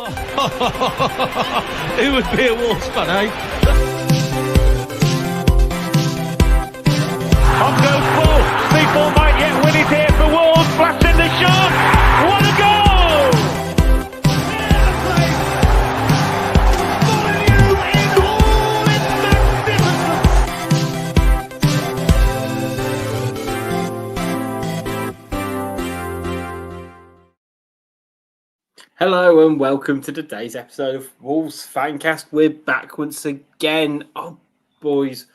Who would be a Wolves fan, eh? On goes ball. Speedball might yet win it here for Wolves. Flash in the shot. What a goal! Hello and welcome to today's episode of Wolves Fancast. We're back once again. Oh, boys,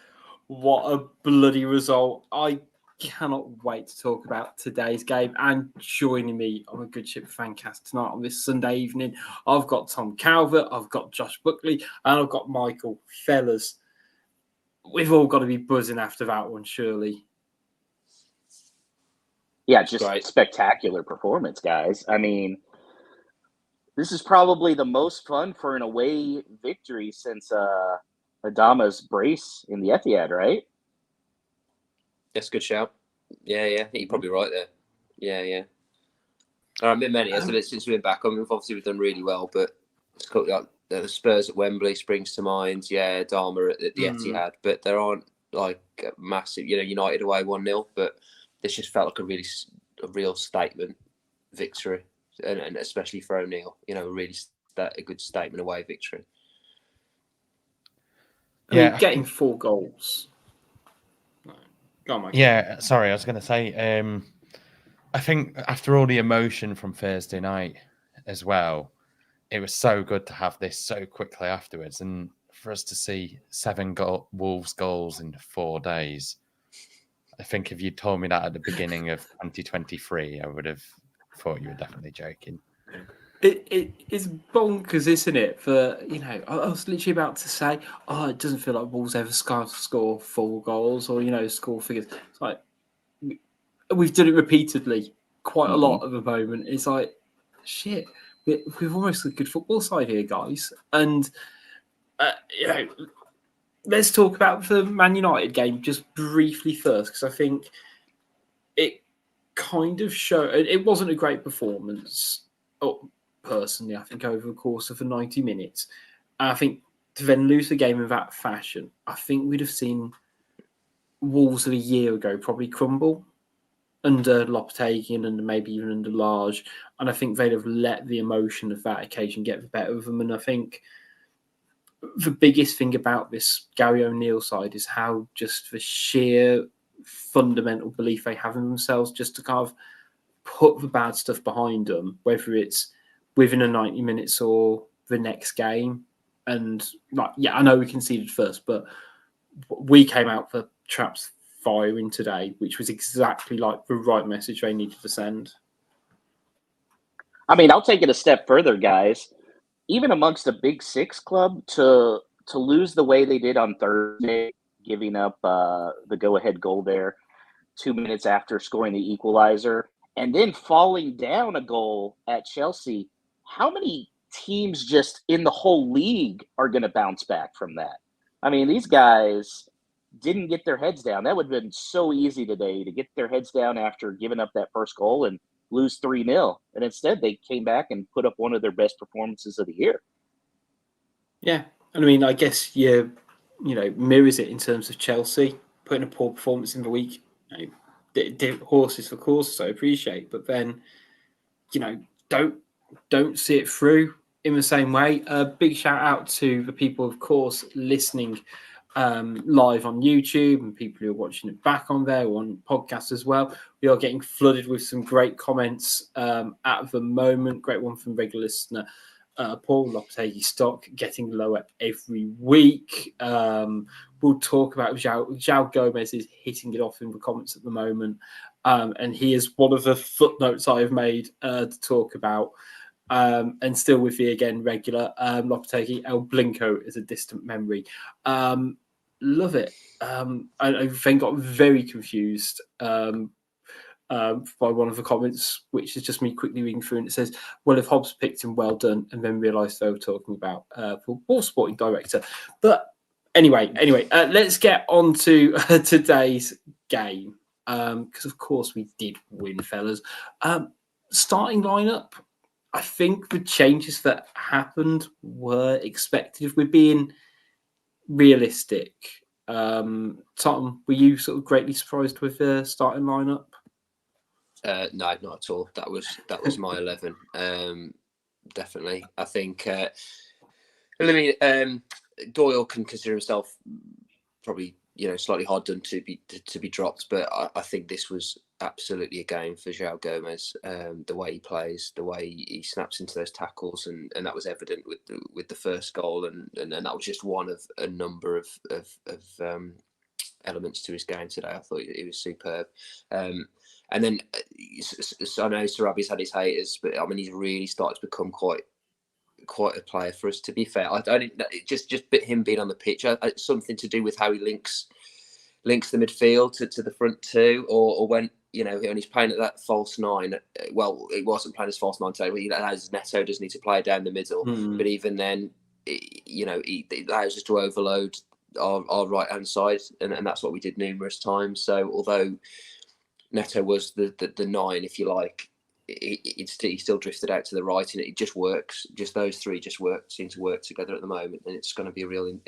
what a bloody result. I cannot wait to talk about today's game. And joining me on a Good Ship Fancast tonight on this Sunday evening, I've got Tom Calvert, I've got Josh Buckley, and I've got Michael. Fellas, we've all got to be buzzing after that one, surely. Yeah, just Right. Spectacular performance, guys. I mean, this is probably the most fun for an away victory since Adama's brace in the Etihad, right? That's a good shout. Yeah, I think you're probably right there. Yeah. All right, many. Since we've been back on, we've done really well, but it's called, like, the Spurs at Wembley springs to mind. Yeah, Adama at the Etihad, but there aren't like massive, United away 1-0, but this just felt like a real statement victory. And especially for O'Neill, a good statement away victory. I mean, getting 4 goals. Go on, Mike. Yeah, sorry, I was going to say, I think after all the emotion from Thursday night as well, it was so good to have this so quickly afterwards. And for us to see 7 Wolves goals in 4 days, I think if you'd told me that at the beginning of 2023, I would have thought you were definitely joking. It's bonkers, isn't it? For I was literally about to say, it doesn't feel like Wolves ever score 4 goals or score figures. It's like we've done it repeatedly, quite a lot at the moment. It's like shit. We've almost a good football side here, guys. And let's talk about the Man United game just briefly first, because I think it kind of showed. It wasn't a great performance. Personally, I think over the course of the 90 minutes, I think to then lose the game in that fashion, I think we'd have seen Wolves of a year ago probably crumble under Lopetegui and maybe even under Large, and I think they'd have let the emotion of that occasion get the better of them. And I think the biggest thing about this Gary O'Neill side is how just the sheer fundamental belief they have in themselves, just to kind of put the bad stuff behind them, whether it's within a 90 minutes or the next game. And I know we conceded first, but we came out for traps firing today, which was exactly like the right message they needed to send. I mean, I'll take it a step further, guys. Even amongst the Big Six club, to lose the way they did on Thursday, giving up the go-ahead goal there 2 minutes after scoring the equalizer, and then falling down a goal at Chelsea, how many teams just in the whole league are going to bounce back from that? I mean, these guys didn't get their heads down. That would have been so easy today to get their heads down after giving up that first goal and lose 3-0. And instead, they came back and put up one of their best performances of the year. Yeah. I mean, I guess mirrors it in terms of Chelsea putting a poor performance in the week. Horses for courses, I appreciate, but then don't see it through in the same way. A big shout out to the people, of course, listening live on YouTube and people who are watching it back on there or on podcasts as well. We are getting flooded with some great comments at the moment. Great one from regular listener Paul. Lopetegui stock getting lower every week. We'll talk about João Gomes is hitting it off in the comments at the moment. And he is one of the footnotes I have made to talk about. And still with the, again, regular Lopetegui, El Blinko is a distant memory. Love it. I then got very confused by one of the comments, which is just me quickly reading through, and it says, well, if Hobbs picked him, well done, and then realised they were talking about football sporting director. But anyway, let's get on to today's game, because of course we did win, fellas. Starting lineup, I think the changes that happened were expected. If we're being realistic, Tom, were you sort of greatly surprised with the starting lineup? No, not at all. That was my 11. Definitely. I think. Doyle can consider himself probably slightly hard done to be dropped, but I think this was absolutely a game for João Gomes. The way he plays, the way he snaps into those tackles, and that was evident with the first goal, and that was just one of a number of elements to his game today. I thought it was superb. And then I know Sarabia's had his haters, but I mean he's really started to become quite a player for us. To be fair, I don't just him being on the pitch. It's something to do with how he links the midfield to the front two, or when when he's playing at that false nine. Well, he wasn't playing as false nine today. As Neto does need to play down the middle, but even then, he allows us to overload our right hand side, and that's what we did numerous times. So although Neto was the 9, if you like, he still drifted out to the right, and it just works. Just those three seem to work together at the moment, and it's going to be really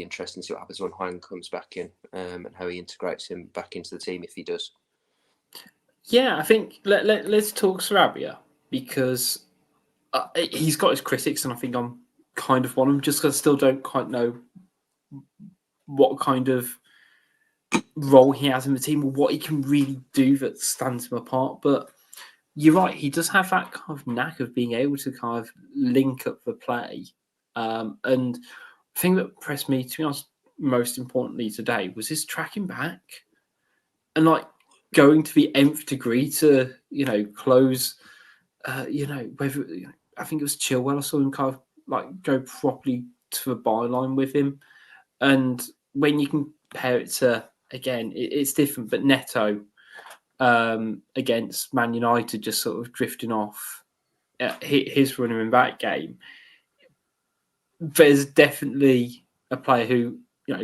interesting to see what happens when Hwang comes back in, and how he integrates him back into the team if he does. Yeah, I think let's talk Sarabia, because he's got his critics, and I think I'm kind of one of them, just because I still don't quite know what kind of role he has in the team or what he can really do that stands him apart. But you're right, he does have that kind of knack of being able to kind of link up the play. And the thing that impressed me, to be honest, most importantly today, was his tracking back and like going to the nth degree to close. Whether I think it was Chilwell, I saw him kind of like go properly to the byline with him. And when you compare it to, again, it's different, but Neto against Man United just sort of drifting off his running in that game, there's definitely a player who,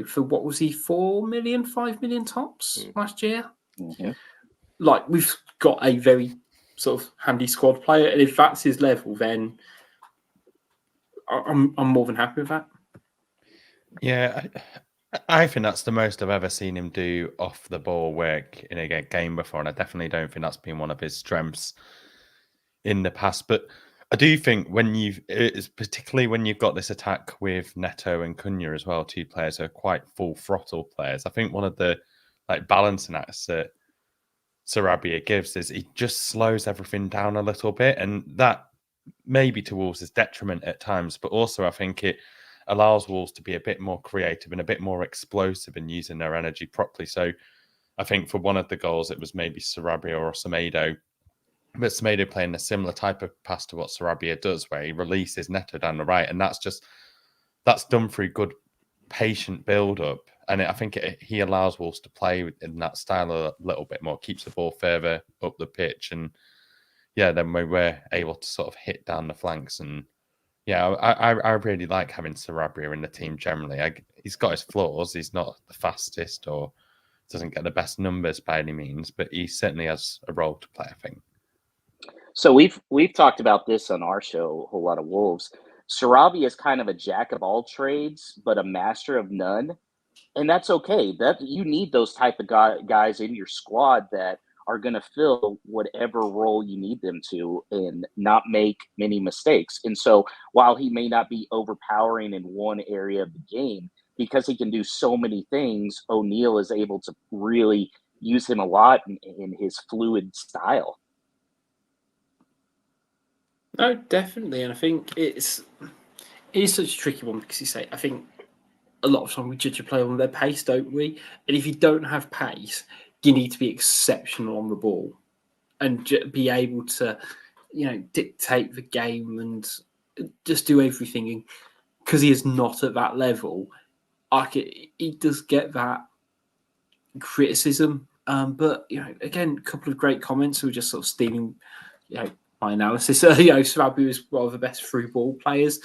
for what was he, 4 million, 5 million tops last year? Yeah. Like, we've got a very sort of handy squad player, and if that's his level, then I'm more than happy with that. Yeah, I think that's the most I've ever seen him do off the ball work in a game before, and I definitely don't think that's been one of his strengths in the past. But I do think particularly when you've got this attack with Neto and Cunha as well, 2 players who are quite full throttle players. I think one of the balancing acts that Sarabia gives is he just slows everything down a little bit, and that maybe to Wolves' detriment at times, but also I think it allows Wolves to be a bit more creative and a bit more explosive in using their energy properly. So I think for one of the goals, it was maybe Sarabia or Semedo, but Semedo playing a similar type of pass to what Sarabia does, where he releases Neto down the right, and that's done through good patient build-up. And I think he allows Wolves to play in that style a little bit more, keeps the ball further up the pitch, and then we were able to sort of hit down the flanks. And I really like having Sarabia in the team generally. He's got his flaws. He's not the fastest or doesn't get the best numbers by any means, but he certainly has a role to play, I think. So we've talked about this on our show, a whole lot of Wolves. Sarabia is kind of a jack of all trades, but a master of none. And that's okay. That you need those type of guys in your squad that are going to fill whatever role you need them to and not make many mistakes. And so while he may not be overpowering in one area of the game, because he can do so many things, O'Neill is able to really use him a lot in his fluid style. No, definitely. And I think it is such a tricky one because I think a lot of time we judge a player on their pace, don't we? And if you don't have pace, you need to be exceptional on the ball and be able to, dictate the game and just do everything. And because he is not at that level, he does get that criticism. But again, a couple of great comments who were just sort of stealing, my analysis. Sarabia was one of the best through ball players,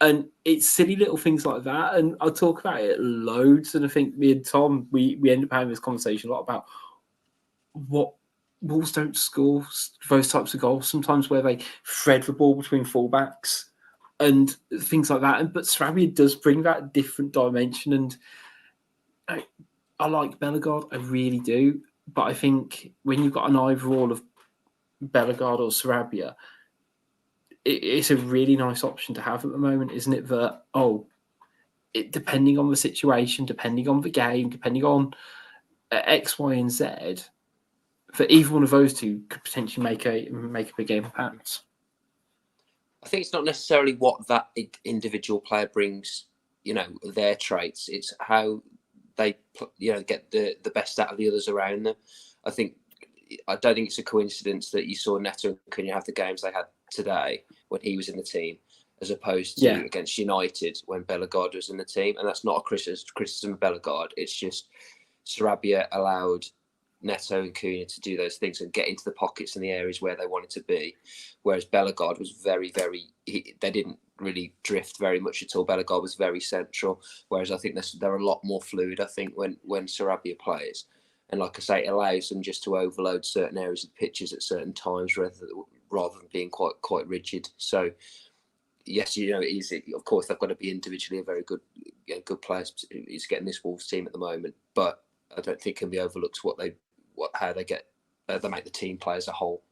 and it's silly little things like that. And I'll talk about it loads. And I think me and Tom, we end up having this conversation a lot about what Wolves don't score those types of goals sometimes where they thread the ball between fullbacks and things like that. But Sarabia does bring that different dimension, and I like Bellegarde, I really do. But I think when you've got an either-or of Bellegarde or Sarabia, it's a really nice option to have at the moment, isn't it? That, depending on the situation, depending on the game, depending on X, Y, and Z, for either one of those two could potentially make a big impact. I think it's not necessarily what that individual player brings, their traits. It's how they, get the best out of the others around them. I don't think it's a coincidence that you saw Neto and Cunha have the games they had today when he was in the team, as opposed to against United when Bellegarde was in the team. And that's not a criticism of Bellegarde. It's just Sarabia allowed Neto and Cunha to do those things and get into the pockets and the areas where they wanted to be. Whereas Bellegarde was very, very... they didn't really drift very much at all. Bellegarde was very central. Whereas I think they're a lot more fluid, I think, when Sarabia plays. And like I say, it allows them just to overload certain areas of pitches at certain times rather than being quite rigid. So, yes, of course, they've got to be individually a very good players. He's getting this Wolves team at the moment, but I don't think it can be overlooked how they make the team play as a whole.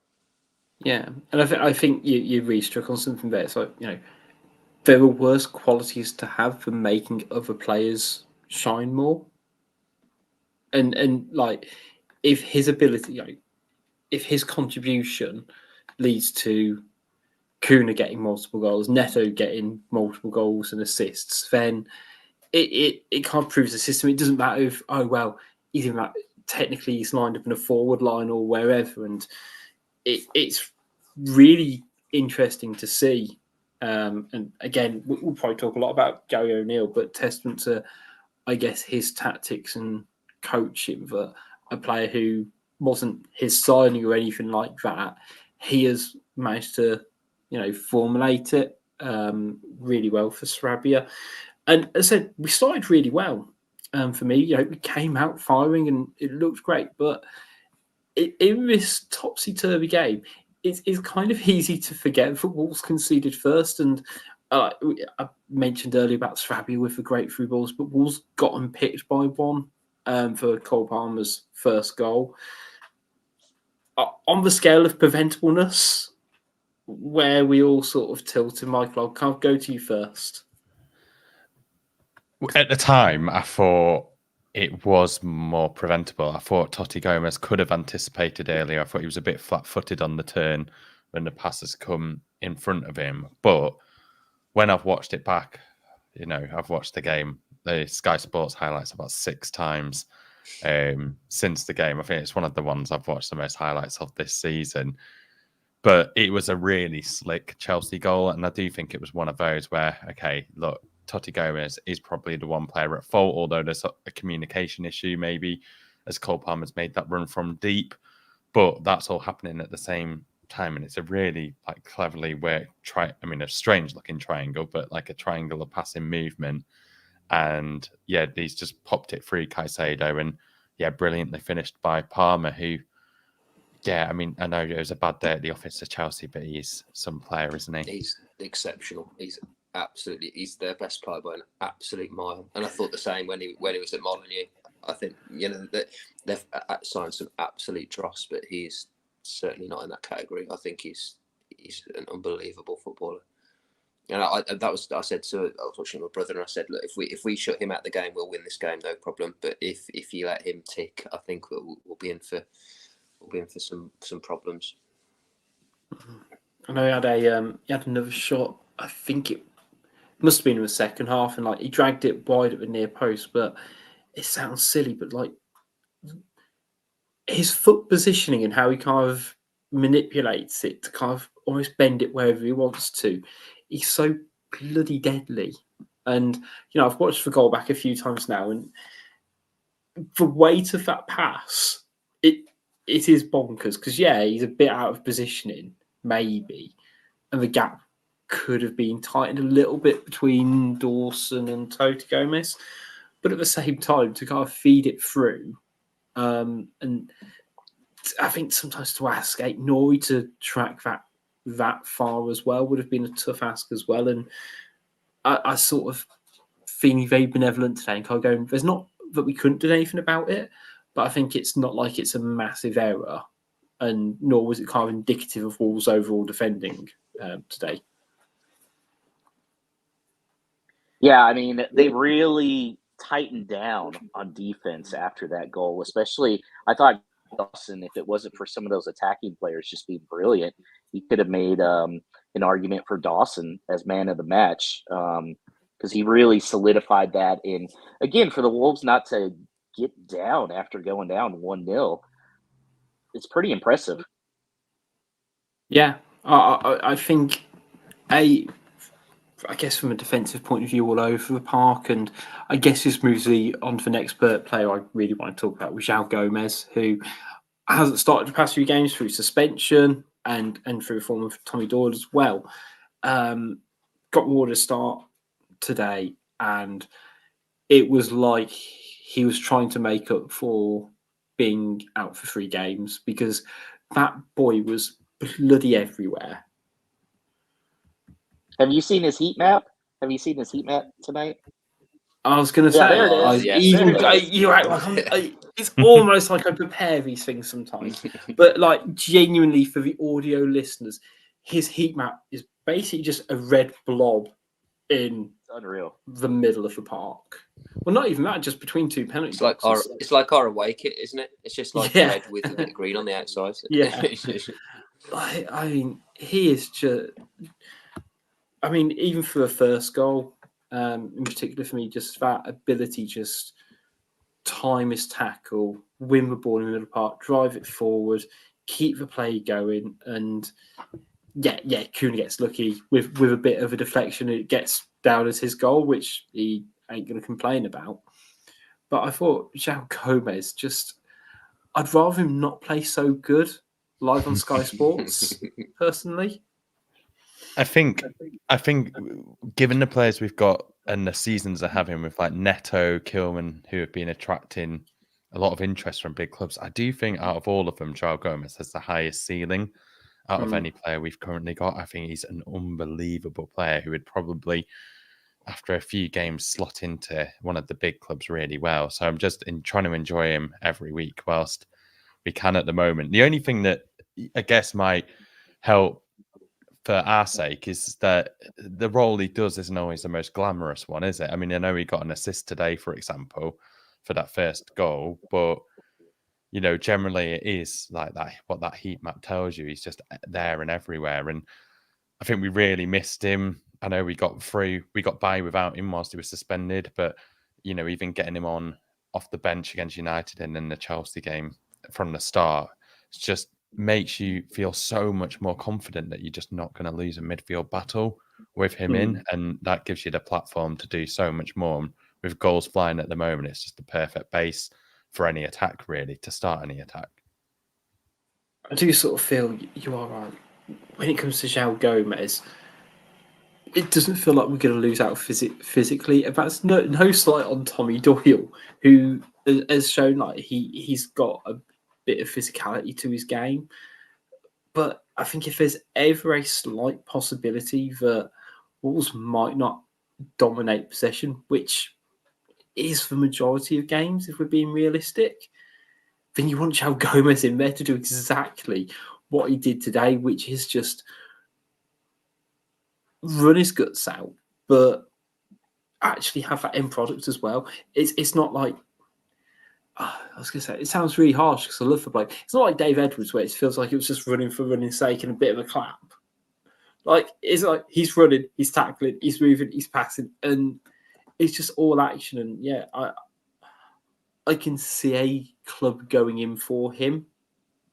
Yeah, and I think you really struck on something there. So, there are worse qualities to have for making other players shine more. And like, if his ability, if his contribution leads to Cunha getting multiple goals, Neto getting multiple goals and assists, then it kind of proves the system. It doesn't matter if, technically he's lined up in a forward line or wherever, and it's really interesting to see. And again, we'll probably talk a lot about Gary O'Neill, but testament to, I guess, his tactics and coaching, that a player who wasn't his signing or anything like that, he has managed to, formulate it really well for Sarabia. And as I said, we started really well. For me, we came out firing and it looked great, but in this topsy-turvy game, it's kind of easy to forget that Wolves conceded first. And I mentioned earlier about Sarabia with the great through balls, but Wolves got them picked by one for Cole Palmer's first goal. On the scale of preventableness, where we all sort of tilted, Michael, I'll go to you first. At the time, I thought it was more preventable. I thought Totti Gomes could have anticipated earlier. I thought he was a bit flat-footed on the turn when the passes come in front of him. But when I've watched it back, I've watched the game, the Sky Sports highlights about 6 times since the game. I think it's one of the ones I've watched the most highlights of this season. But it was a really slick Chelsea goal. And I do think it was one of those where, okay, look, Totti Gomes is probably the one player at fault, although there's a communication issue maybe as Cole Palmer's made that run from deep. But that's all happening at the same time. And it's a really cleverly worked, a strange looking triangle, but like a triangle of passing movement. And yeah, he's just popped it through Caicedo and brilliantly finished by Palmer, who, I know it was a bad day at the office of Chelsea, but he's some player, isn't he? He's exceptional. He's their best player by an absolute mile. And I thought the same when he was at Molineux. I think, that they've signed some absolute dross, but he's certainly not in that category. I think he's an unbelievable footballer. And I was watching my brother and I said, look, if we shut him out the game, we'll win this game, no problem. But if you let him tick, I think we'll be in for some problems. I know he had another shot. I think it must have been in the second half, and he dragged it wide at the near post. But it sounds silly, but his foot positioning and how he kind of manipulates it to kind of almost bend it wherever he wants to, he's so bloody deadly. And I've watched the goal back a few times now, and the weight of that pass, it is bonkers. Because he's a bit out of positioning, maybe, and the gap could have been tightened a little bit between Dawson and Totti Gomes, but at the same time to kind of feed it through, and I think sometimes to ask Norrie to track that far as well would have been a tough ask as well. And I sort of feeling very benevolent today and kind of going, there's not that we couldn't do anything about it, but I think it's not like it's a massive error, and nor was it kind of indicative of Wolves' overall defending today. Yeah, I mean, they really tightened down on defense after that goal, especially I thought Dawson, if it wasn't for some of those attacking players just being brilliant, he could have made an argument for Dawson as man of the match because he really solidified that in, again, for the Wolves not to get down after going down 1-0. It's pretty impressive. Yeah, I think I guess from a defensive point of view all over the park, and I guess this moves on to the next player I really want to talk about, with Gomes, who hasn't started the past few games through suspension and through the form of Tommy Doyle as well. Got more to start today, and it was like he was trying to make up for being out for 3 games, because that boy was bloody everywhere. Have you seen his heat map? Have you seen his heat map tonight? I was going to Yeah, say, there it is. It's almost like I prepare these things sometimes, but like genuinely for the audio listeners, his heat map is basically just a red blob in Unreal. the middle of the park. Well, not even that, just between 2 penalty boxes. It's like our away kit, isn't it? It's just like red with a bit of green on the outside. Yeah. I mean, he is just. I mean, even for the first goal, in particular for me, just that ability, just time his tackle, win the ball in the middle part, drive it forward, keep the play going, and Cunha gets lucky with a bit of a deflection. It gets down as his goal, which he ain't going to complain about. But I thought Gomes I'd rather him not play so good live on Sky Sports, personally. I think, given the players we've got and the seasons they're having with like Neto, Kilman, who have been attracting a lot of interest from big clubs, I do think out of all of them, João Gomes has the highest ceiling out of any player we've currently got. I think he's an unbelievable player who would probably, after a few games, slot into one of the big clubs really well. So I'm just trying to enjoy him every week whilst we can at the moment. The only thing that I guess might help for our sake is that the role he does isn't always the most glamorous one, is it? I mean, I know he got an assist today, for example, for that first goal, but you know, generally it is like that. What that heat map tells you, he's just there and everywhere. And I think we really missed him. I know we got by without him whilst he was suspended, but you know, even getting him off the bench against United and in the Chelsea game from the start, it's just makes you feel so much more confident that you're just not going to lose a midfield battle with him in, and that gives you the platform to do so much more. And with goals flying at the moment, it's just the perfect base for any attack, really, to start any attack. I do sort of feel you are right. When it comes to João Gomes, it doesn't feel like we're going to lose out physically. That's no slight on Tommy Doyle, who has shown like he's got a bit of physicality to his game. But I think if there's ever a slight possibility that Wolves might not dominate possession, which is the majority of games, if we're being realistic, then you want João Gomes in there to do exactly what he did today, which is just run his guts out, but actually have that end product as well. It's not like, I was going to say, it sounds really harsh because I love the bloke. It's not like Dave Edwards where it feels like it was just running for running's sake and a bit of a clap. Like, it's like he's running, he's tackling, he's moving, he's passing, and it's just all action. And yeah, I can see a club going in for him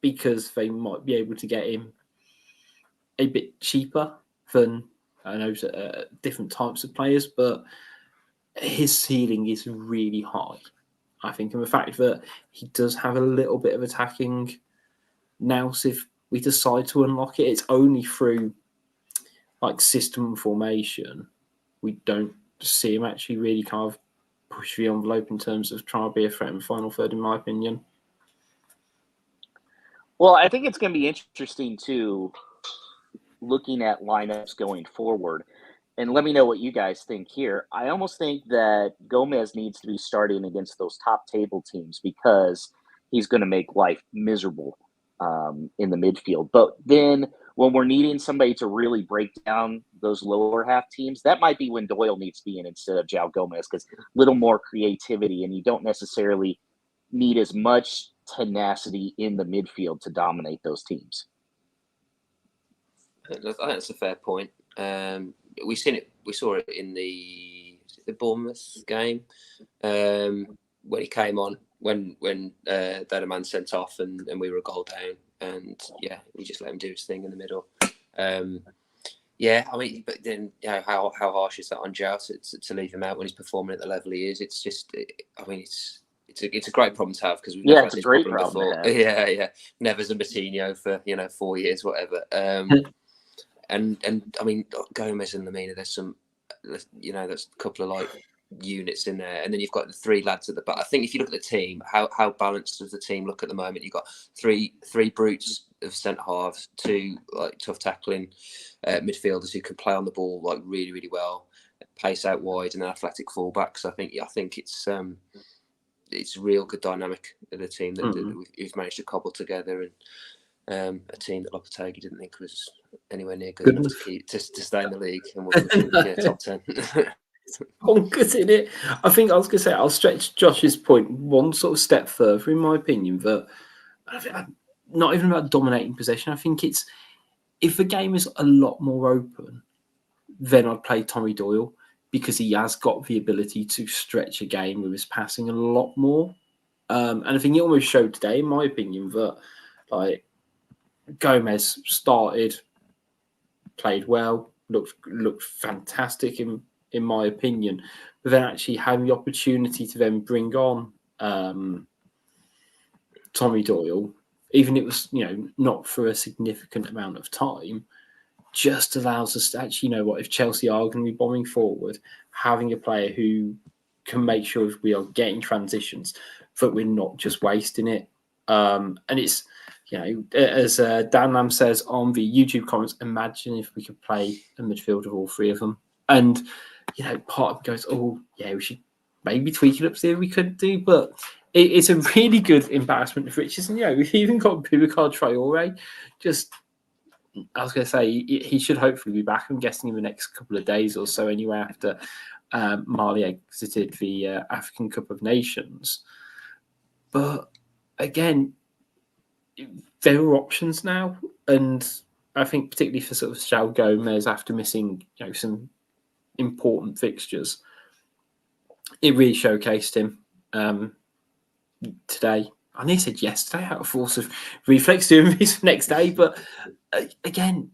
because they might be able to get him a bit cheaper than, I know, different types of players, but his ceiling is really high, I think. And the fact that he does have a little bit of attacking now, so if we decide to unlock it, it's only through like system and formation. We don't see him actually really kind of push the envelope in terms of trying to be a threat in the final third, in my opinion. Well, I think it's going to be interesting too, looking at lineups going forward. And let me know what you guys think here. I almost think that Gomes needs to be starting against those top table teams because he's going to make life miserable in the midfield. But then when we're needing somebody to really break down those lower half teams, that might be when Doyle needs to be in instead of João Gomes, because a little more creativity, and you don't necessarily need as much tenacity in the midfield to dominate those teams. I think that's a fair point. We saw it in the Bournemouth game when he came on when they had a man sent off and we were a goal down, and yeah, we just let him do his thing in the middle. Yeah, I mean, but then how harsh is that on João to leave him out when he's performing at the level he is? It's just, I mean, it's a great problem to have because we've never had this problem before. Yeah, Neves and Moutinho for 4 years, whatever. And I mean, Gomes and Lamina, there's some, there's a couple of like units in there, and then you've got the three lads at the back. I think if you look at the team, how balanced does the team look at the moment? You've got three brutes of centre halves, two like tough tackling midfielders who can play on the ball like really, really well, pace out wide, and then athletic fullbacks. I think it's real good dynamic of the team that we've managed to cobble together, and a team that Lopetegui didn't think was anywhere near good enough to stay in the league, and we're top 10. Bonkers, isn't it? I think I was going to say, I'll stretch Josh's point one sort of step further, in my opinion, but not even about dominating possession. I think it's, if the game is a lot more open, then I'd play Tommy Doyle, because he has got the ability to stretch a game with his passing a lot more. And I think he almost showed today, in my opinion, that like Gomes started, played well, looked fantastic in my opinion, but then actually having the opportunity to then bring on Tommy Doyle, even if it was not for a significant amount of time, just allows us to actually, if Chelsea are going to be bombing forward, having a player who can make sure if we are getting transitions, that we're not just wasting it. And it's, as Dan Lamb says on the YouTube comments, imagine if we could play a midfield of all three of them. And, part of me goes, oh, yeah, we should maybe tweak it up, see if we could do. But it's a really good embarrassment of riches. And, we've even got Boubacar Traore. I was going to say, he should hopefully be back, I'm guessing, in the next couple of days or so anyway, after Mali exited the African Cup of Nations. But, again, there are options now, and I think particularly for sort of João Gomes, after missing some important fixtures, it really showcased him today. I nearly said yesterday out of force of reflex doing this next day, but again,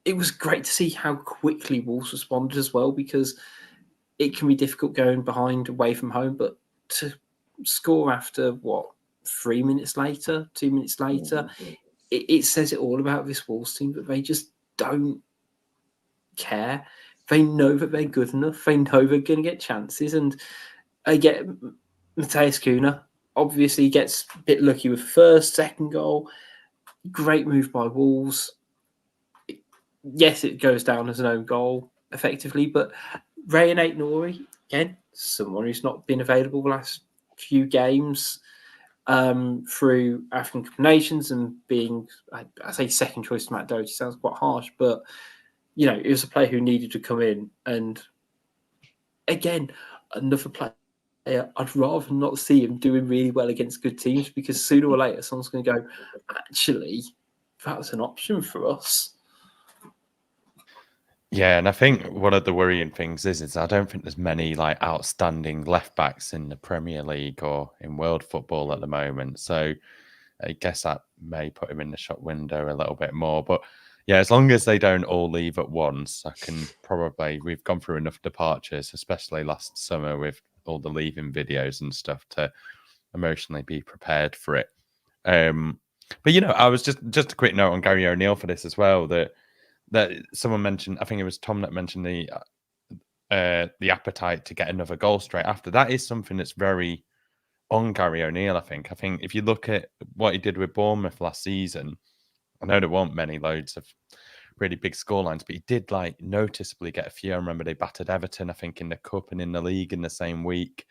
it was great to see how quickly Wolves responded as well, because it can be difficult going behind away from home, but to score after 3 minutes later, 2 minutes later, it says it all about this Wolves team, that they just don't care. They know that they're good enough. They know they're going to get chances. And I get Matheus Cunha, obviously gets a bit lucky with first, second goal. Great move by Wolves. Yes, it goes down as an own goal, effectively, but Ray and Aït-Nouri, again, someone who's not been available the last few games, through African Cup of Nations, and being, I say second choice to Matt Doherty sounds quite harsh, but it was a player who needed to come in. And again, another player, I'd rather not see him doing really well against good teams, because sooner or later someone's going to go, actually, that was an option for us. Yeah, and I think one of the worrying things is I don't think there's many like outstanding left backs in the Premier League or in world football at the moment. So I guess that may put him in the shop window a little bit more. But yeah, as long as they don't all leave at once, we've gone through enough departures, especially last summer with all the leaving videos and stuff, to emotionally be prepared for it. But I was just a quick note on Gary O'Neill for this as well, that someone mentioned, I think it was Tom that mentioned the appetite to get another goal straight after. That is something that's very on Gary O'Neill, I think. I think if you look at what he did with Bournemouth last season, I know there weren't many loads of really big scorelines, but he did like noticeably get a few. I remember they battered Everton, I think, in the Cup and in the league in the same week.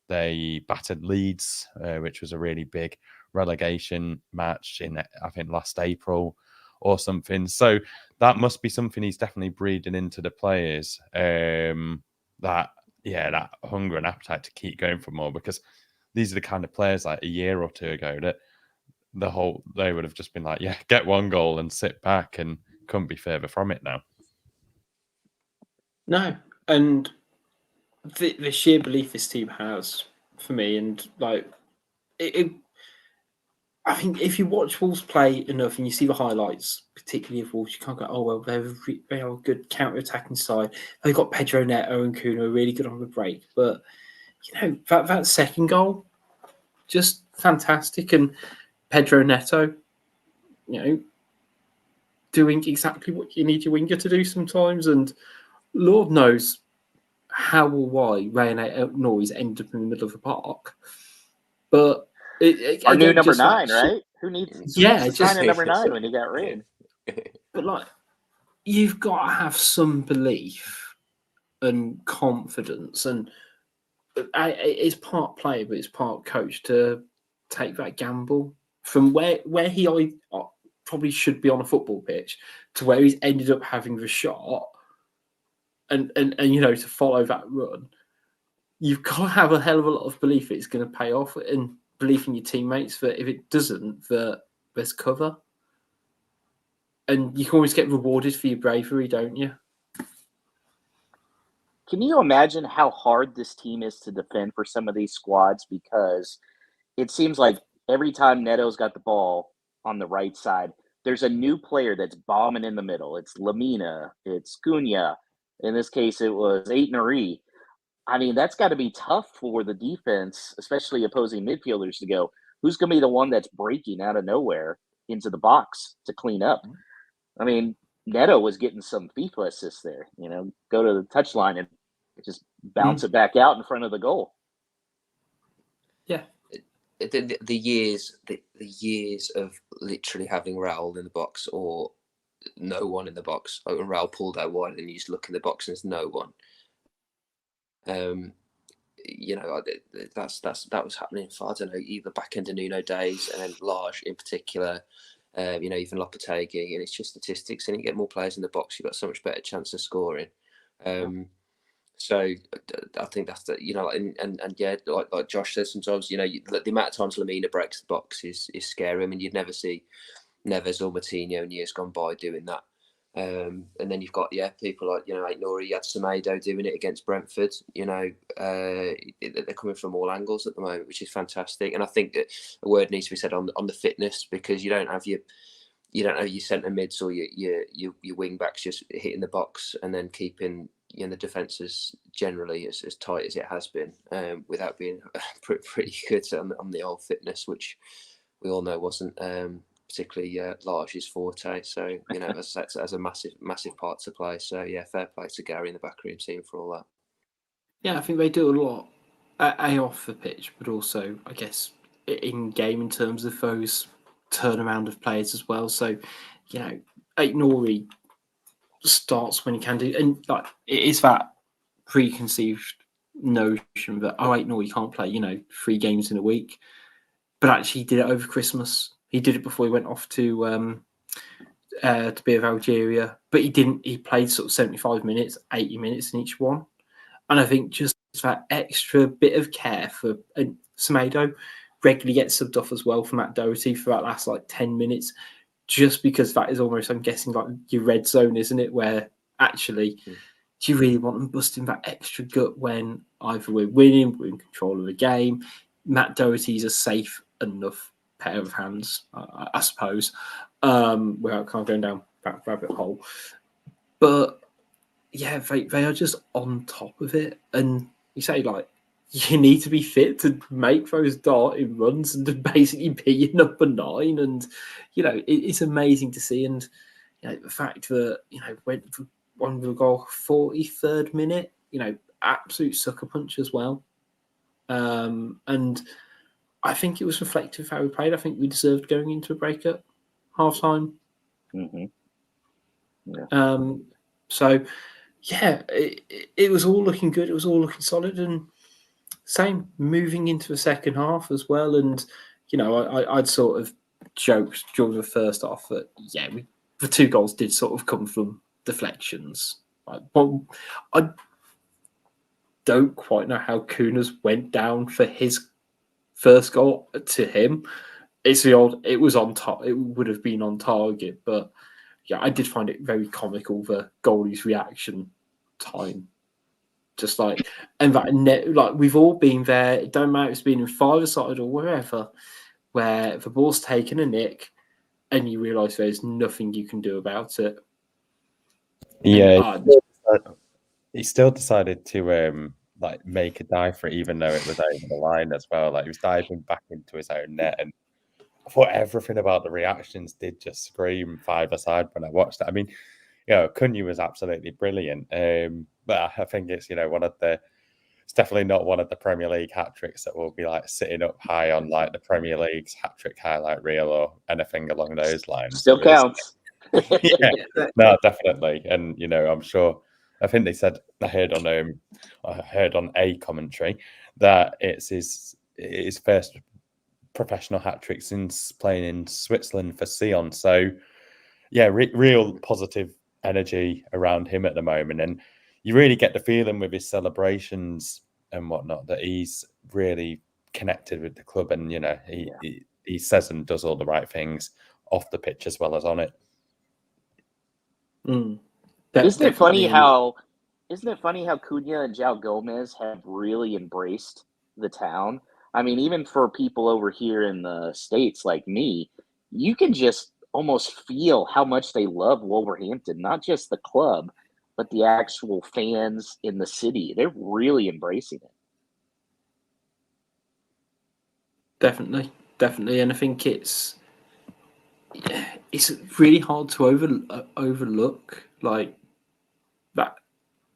They battered Leeds, which was a really big relegation match in, I think, last April or something. So that must be something he's definitely breeding into the players, that hunger and appetite to keep going for more, because these are the kind of players like a year or two ago that they would have just been like, yeah, get one goal and sit back, and couldn't be further from it now. No, and the sheer belief this team has for me, and like I think if you watch Wolves play enough and you see the highlights, particularly of Wolves, you can't go, oh well, they are a good counter-attacking side. They've got Pedro Neto and Cunha really good on the break, but you know that second goal, just fantastic, and Pedro Neto, you know, doing exactly what you need your winger to do sometimes, and Lord knows how or why Ray Noise ended up in the middle of the park, but Our new again, number just 9, like, right? Who needs to just sign a number 9 when he got rid? But like, you've got to have some belief and confidence, and it's part player, but it's part coach to take that gamble from where he probably should be on a football pitch to where he's ended up having the shot, and you know, to follow that run. You've got to have a hell of a lot of belief it's going to pay off, and belief in your teammates that if it doesn't, that there's cover. And you can always get rewarded for your bravery, don't you? Can you imagine how hard this team is to defend for some of these squads? Because it seems like every time Neto's got the ball on the right side, there's a new player that's bombing in the middle. It's Lamina, it's Cunha. In this case, it was Aït-Nouri. I mean, that's got to be tough for the defense, especially opposing midfielders, to go, who's going to be the one that's breaking out of nowhere into the box to clean up? I mean, Neto was getting some FIFA assists there, you know, go to the touchline and just bounce it back out in front of the goal. Yeah. The years of literally having Raul in the box or no one in the box. Like when Raul pulled out wide and you just look in the box and there's no one. You know, that was happening for, I don't know, either back end of Nuno days and then Large in particular. You know, even Lopetegui, and it's just statistics. And you get more players in the box, you've got so much better chance of scoring. So I think that's the, you know, and yeah, like Josh says, sometimes, you know, the amount of times Lamina breaks the box is scary. I mean, you'd never see Neves or Moutinho in years gone by doing that. And then you've got, people like, you know, Aït-Nouri, you had Semedo doing it against Brentford. You know, they're coming from all angles at the moment, which is fantastic. And I think that a word needs to be said on the fitness, because you don't have your centre mids or your wing backs just hitting the box and then keeping, you know, the defences generally as tight as it has been, without being pretty good on the old fitness, which we all know wasn't particularly Large's forte. So, you know, as a massive part to play. So yeah, fair play to Gary and the backroom team for all that. Yeah, I think they do a lot off the pitch, but also, I guess, in game in terms of those turnaround of players as well. So, you know, Aït-Nouri starts when he can do, and like it is that preconceived notion that Aït-Nouri can't play, you know, 3 games in a week, but actually he did it over Christmas. He did it before he went off to be with Algeria, but he didn't. He played sort of 75 minutes, 80 minutes in each one. And I think just that extra bit of care for Semedo regularly gets subbed off as well for Matt Doherty for that last like 10 minutes, just because that is almost, I'm guessing, like your red zone, isn't it? Where actually, do you really want them busting that extra gut when either we're winning, we're in control of the game? Matt Doherty's a safe enough pair of hands, I suppose, without kind of going down that rabbit hole. But yeah, they are just on top of it. And you say, like, you need to be fit to make those darting runs and to basically be your number 9. And, you know, it's amazing to see. And, you know, the fact that, you know, went for one with a goal 43rd minute, you know, absolute sucker punch as well. And I think it was reflective of how we played. I think we deserved going into a break at half time. Mm-hmm. So, yeah, it was all looking good. It was all looking solid, and same moving into the second half as well. And I'd sort of joked during the first half that the 2 goals did sort of come from deflections. But I don't quite know how Cunha's went down for his first goal to him. It's the old. It was on top. It would have been on target, but yeah, I did find it very comical, the goalie's reaction time. Just like, and like we've all been there. It don't matter if it's been in 5-a-side or wherever, where the ball's taken a nick, and you realise there's nothing you can do about it. Yeah, he still decided to make a dive for it, even though it was over the line as well. Like he was diving back into his own net, and I thought everything about the reactions did just scream 5-a-side when I watched it. I mean, Cunha was absolutely brilliant, but I think it's it's definitely not one of the Premier League hat tricks that will be like sitting up high on like the Premier League's hat trick highlight reel or anything along those lines. Still counts. Yeah, no, definitely, and I'm sure. I think they said I heard on a commentary that it's his first professional hat trick since playing in Switzerland for Sion. So, yeah, real positive energy around him at the moment, and you really get the feeling with his celebrations and whatnot that he's really connected with the club, and he says and does all the right things off the pitch as well as on it. Isn't it funny how Cunha and Gomes have really embraced the town? I mean, even for people over here in the States like me, you can just almost feel how much they love Wolverhampton, not just the club, but the actual fans in the city. They're really embracing it. Definitely. And I think it's really hard to overlook like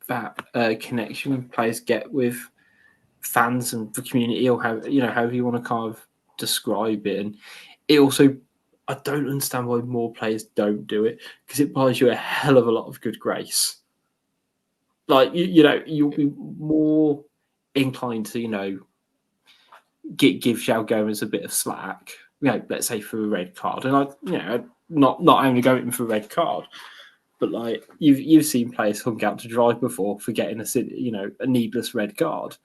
that connection players get with fans and the community, or however you want to kind of describe it. And it also, I don't understand why more players don't do it, because it buys you a hell of a lot of good grace. Like you'll be more inclined to give João Gomes a bit of slack, let's say for a red card, and not only going for a red card, but like you've seen players hung out to dry before for getting a needless red card.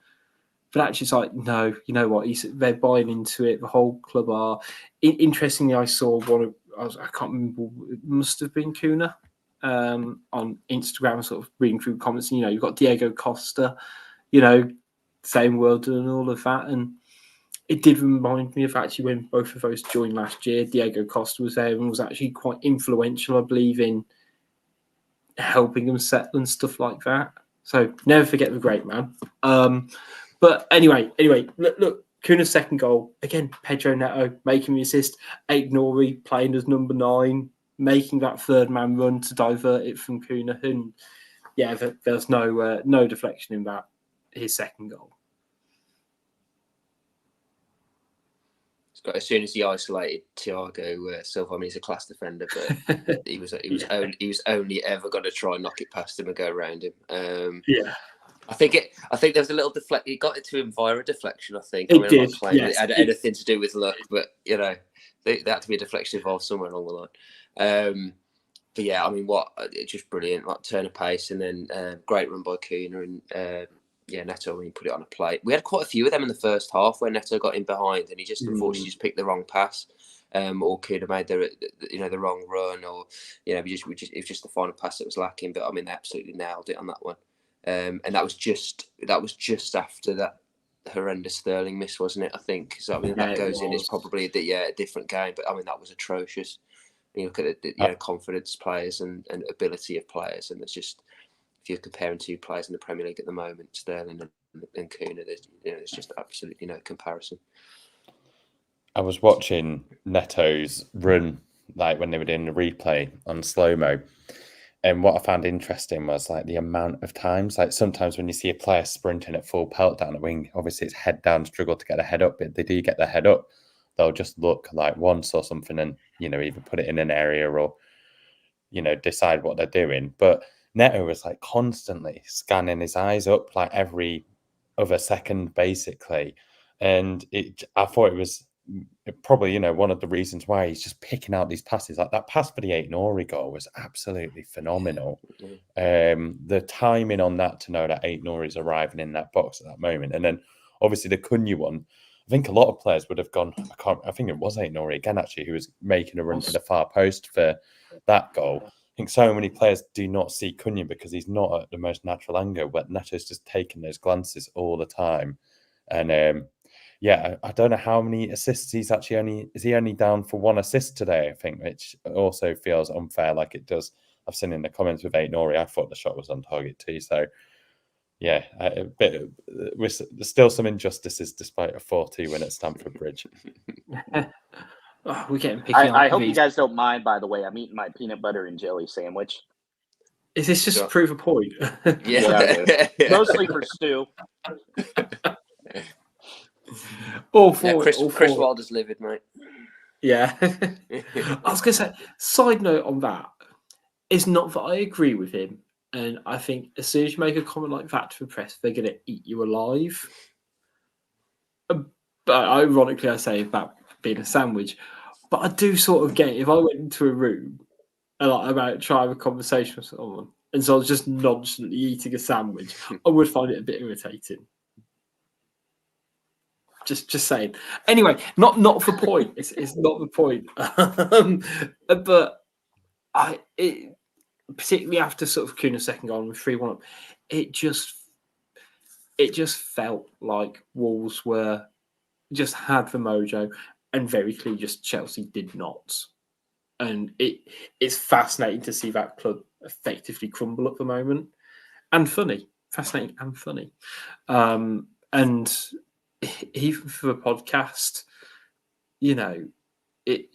But actually, it's like, no, you know what? They're buying into it. The whole club are. Interestingly, I saw I can't remember. It must have been Cunha on Instagram, sort of reading through comments. And, you've got Diego Costa, same world and all of that. And it did remind me of actually when both of those joined last year. Diego Costa was there and was actually quite influential, I believe, in helping them settle and stuff like that. So never forget the great man. But anyway, look, Cunha's second goal. Again, Pedro Neto making the assist. Aït-Nouri playing as number 9, making that third man run to divert it from Cunha. And yeah, there's no deflection in that, his second goal. As soon as he isolated Thiago Silva, I mean, he's a class defender, but he was only ever going to try and knock it past him and go around him. Yeah. I think there was a little deflect. It got it to him via a deflection. I think it did. It had anything to do with luck, but there had to be a deflection involved somewhere along the line. But yeah, I mean, it's just brilliant, like turn of pace, and then great run by Cunha, and Neto, when he put it on a plate. We had quite a few of them in the first half where Neto got in behind, and he just unfortunately just picked the wrong pass, or Cunha made the wrong run, or it was just the final pass that was lacking. But I mean, they absolutely nailed it on that one. And that was just after that horrendous Sterling miss, wasn't it? I think so. I mean, that goes in. It's probably a different game, but I mean that was atrocious. You look at the confidence players and ability of players, and it's just, if you're comparing two players in the Premier League at the moment, Sterling and Cunha, there's just absolutely no comparison. I was watching Neto's run, like when they were doing the replay on slow mo. And what I found interesting was like the amount of times, like sometimes when you see a player sprinting at full pelt down the wing, obviously it's head down, struggle to get a head up, but they do get their head up. They'll just look like once or something and, either put it in an area or, decide what they're doing. But Neto was like constantly scanning his eyes up like every other second, basically. And I thought it was probably, one of the reasons why he's just picking out these passes. Like that pass for the Ait-Nouri goal was absolutely phenomenal. The timing on that to know that Ait-Nouri is arriving in that box at that moment. And then obviously the Cunha one, I think a lot of players would have gone, I think it was Ait-Nouri again, actually, who was making a run to the far post for that goal. I think so many players do not see Cunha because he's not at the most natural angle, but Neto's just taking those glances all the time. And I don't know how many assists he's actually is he only down for one assist today, I think, which also feels unfair like it does. I've seen in the comments with Ait-Nouri, I thought the shot was on target too. So, there's still some injustices despite a 4-2 win at Stamford Bridge. We're getting picky. I hope you guys don't mind, by the way. I'm eating my peanut butter and jelly sandwich. Is this just to prove a point? Yeah, mostly for Stu. All for Chris Wilder's livid, mate. Yeah. I was going to say, side note on that, it's not that I agree with him. And I think as soon as you make a comment like that to the press, they're going to eat you alive. But ironically, I say about being a sandwich. But I do sort of get it. If I went into a room and about try to have a conversation with someone, and so I was just nonchalantly eating a sandwich, I would find it a bit irritating. Just saying. Anyway, not the point. It's not the point. But particularly after sort of Cunha's second goal with 3-1 up, it just felt like Wolves just had the mojo, and very clearly just Chelsea did not. And it's fascinating to see that club effectively crumble at the moment, and funny, fascinating and funny. And even for the podcast, it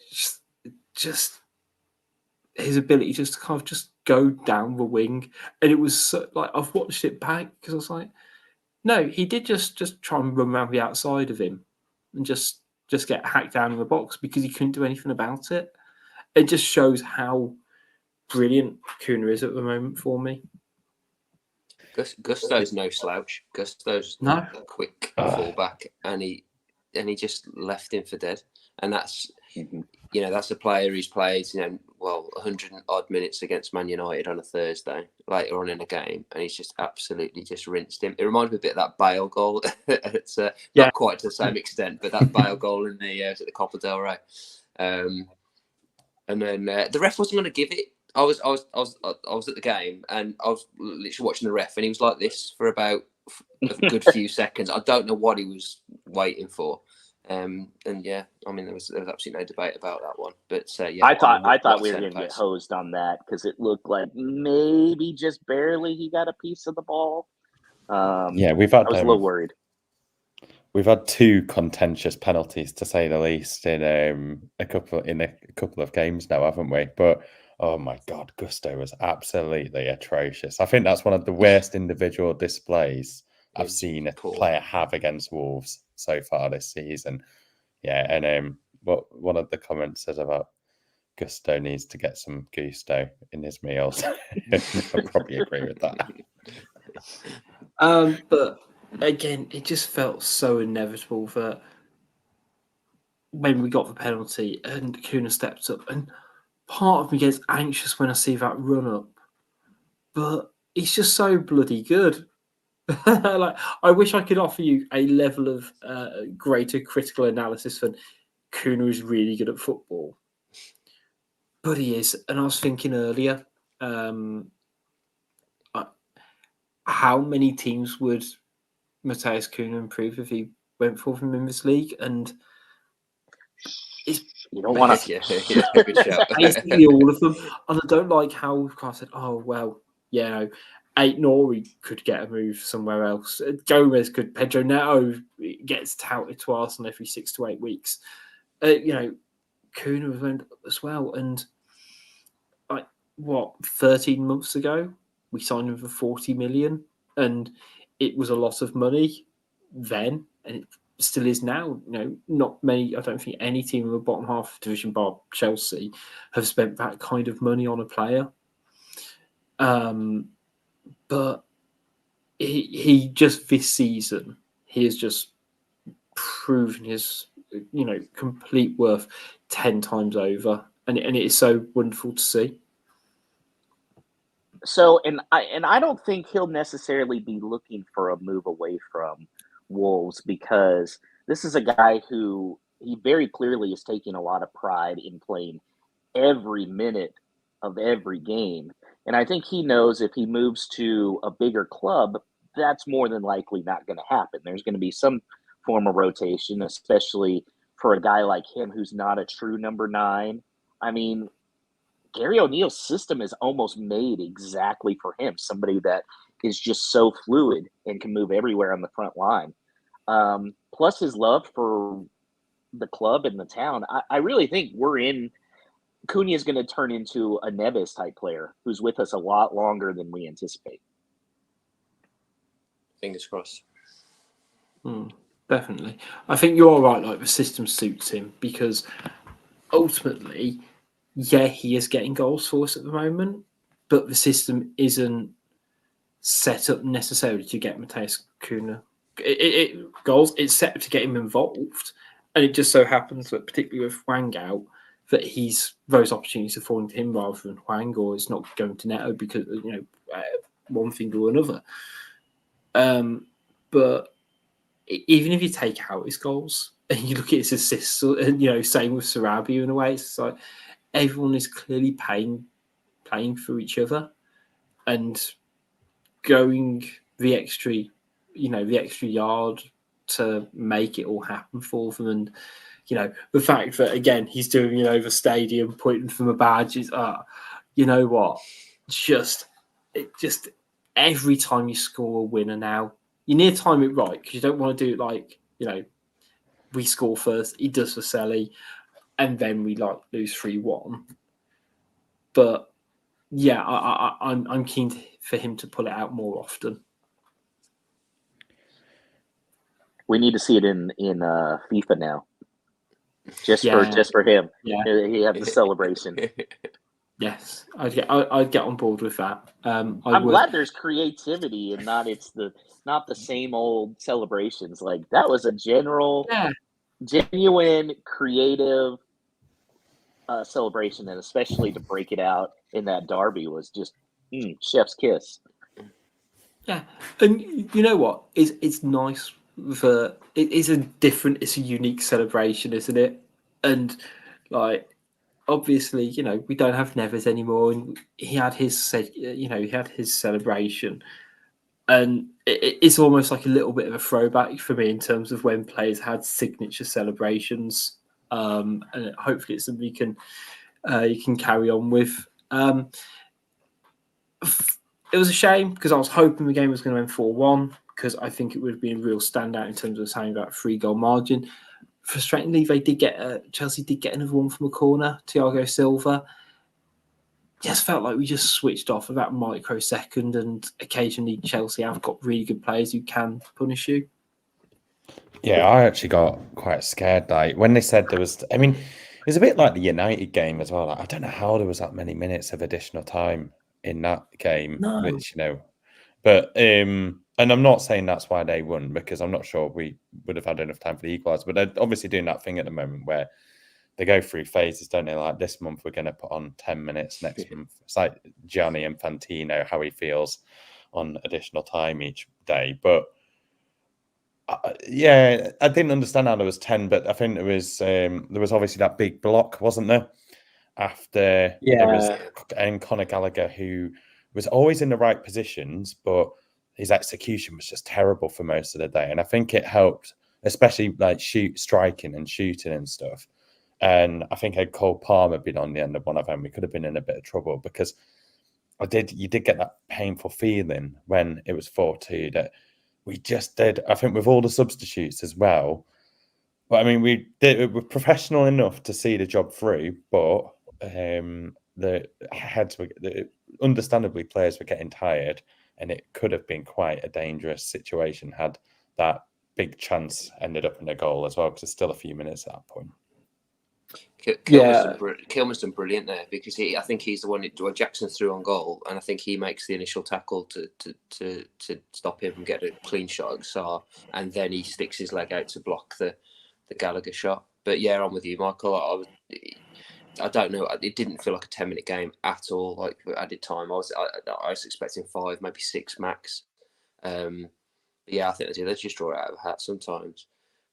just his ability just to kind of just go down the wing, and it was so, like I've watched it back because I was like, no, he did just try and run around the outside of him and just get hacked down in the box because he couldn't do anything about it. It just shows how brilliant Cunha is at the moment for me. Gusto's no slouch. Gusto's a quick fullback, and he just left him for dead. And that's that's a player who's played 100 odd minutes against Man United on a Thursday later on in a game, and he's just absolutely just rinsed him. It reminds me a bit of that Bale goal. It's not quite to the same extent, but that Bale goal in the Copa del Rey. And then the ref wasn't going to give it. I was at the game, and I was literally watching the ref, and he was like this for about a good few seconds. I don't know what he was waiting for. And there was absolutely no debate about that one. But I thought we were going to get hosed on that because it looked like maybe just barely he got a piece of the ball. I was a little worried. We've had two contentious penalties, to say the least, in a couple of games now, haven't we? But oh my God, Gusto was absolutely atrocious. I think that's one of the worst individual displays I've seen a player have against Wolves so far this season. Yeah, and what one of the comments says about Gusto needs to get some gusto in his meals. I probably agree with that. But again, it just felt so inevitable that when we got the penalty and Cunha stepped up, and part of me gets anxious when I see that run up, but he's just so bloody good. Like, I wish I could offer you a level of greater critical analysis than Cunha is really good at football, but he is. And I was thinking earlier, how many teams would Matheus Cunha improve if he went for them in this league? And it's you don't want to. Good shout. Basically all of them. And I don't like how I said, Ait-Nouri could get a move somewhere else. Gomes could. Pedro Neto gets touted to Arsenal every 6 to 8 weeks. Cunha went as well, and 13 months ago, we signed him for 40 million, and it was a lot of money then, and it still is now. Not many. I don't think any team in the bottom half of the division, bar Chelsea, have spent that kind of money on a player. But he just this season, he has just proven his complete worth 10 times over, and it is so wonderful to see. So, and I don't think he'll necessarily be looking for a move away from Wolves, because this is a guy who he very clearly is taking a lot of pride in playing every minute of every game. And I think he knows if he moves to a bigger club, that's more than likely not going to happen. There's going to be some form of rotation, especially for a guy like him who's not a true number 9. I mean, Gary O'Neill's system is almost made exactly for him, somebody that is just so fluid and can move everywhere on the front line. Plus his love for the club and the town. I really think Cunha is going to turn into a Neves type player who's with us a lot longer than we anticipate. Fingers crossed. Definitely. I think you're all right. Like, the system suits him, because ultimately, yeah, he is getting goals for us at the moment, but the system isn't set up necessarily to get Mateus Cunha goals. It's set up to get him involved, and it just so happens that, particularly with Hwang out, that those opportunities are falling to him rather than Hwang, or it's not going to Neto because one thing or another. But even if you take out his goals and you look at his assists, and same with Sarabia in a way, it's like everyone is clearly playing for each other and going the extra yard to make it all happen for them. And the fact that, again, he's doing the stadium, pointing from a badge is you know what, just every time you score a winner now, you need to time it right, because you don't want to do it like we score first, he does for Selly, and then we lose 3-1. But yeah, I'm keen for him to pull it out more often. We need to see it in FIFA now, just for him. Yeah, he had the celebration. Yes, I'd get on board with that. I'm glad there's creativity and not the same old celebrations. Like, that was a genuine, creative celebration, and especially to break it out in that derby was just chef's kiss. Yeah, and you know what? It's nice for it's a unique celebration, isn't it? And obviously, we don't have Neves anymore, and he had his celebration, and it's almost like a little bit of a throwback for me in terms of when players had signature celebrations, and hopefully it's something you can carry on with. It was a shame, because I was hoping the game was going to end 4-1, because I think it would have been a real standout in terms of having that 3-goal margin. Frustratingly, Chelsea did get another one from a corner, Thiago Silva. Just felt like we just switched off of that microsecond, and occasionally Chelsea have got really good players who can punish you. Yeah, I actually got quite scared. When they said there was, it was a bit like the United game as well. I don't know how there was that many minutes of additional time in that game, which but and I'm not saying that's why they won, because I'm not sure we would have had enough time for the equaliser. But they're obviously doing that thing at the moment where they go through phases, don't they? Like, this month we're going to put on 10 minutes, next month it's like Gianni Infantino, how he feels on additional time each day. But I didn't understand how there was 10, but I think there was obviously that big block, wasn't there? After there was Conor Gallagher, who was always in the right positions, but his execution was just terrible for most of the day. And I think it helped, especially striking and shooting and stuff. And I think had Cole Palmer been on the end of one of them, we could have been in a bit of trouble, because you did get that painful feeling when it was 4-2 that we just did. I think with all the substitutes as well. But we're professional enough to see the job through, but the understandably players were getting tired, and it could have been quite a dangerous situation had that big chance ended up in a goal as well, because there's still a few minutes at that point. Kilman's done brilliant there, because I think he's the one where Jackson threw on goal, and I think he makes the initial tackle to stop him from getting a clean shot at Sarr, and then he sticks his leg out to block the Gallagher shot. But yeah, I'm with you, Michael. I don't know. It didn't feel like a 10-minute game at all. Like added time, I was expecting 5, maybe 6 max. But yeah, I think they just draw it out of a hat sometimes,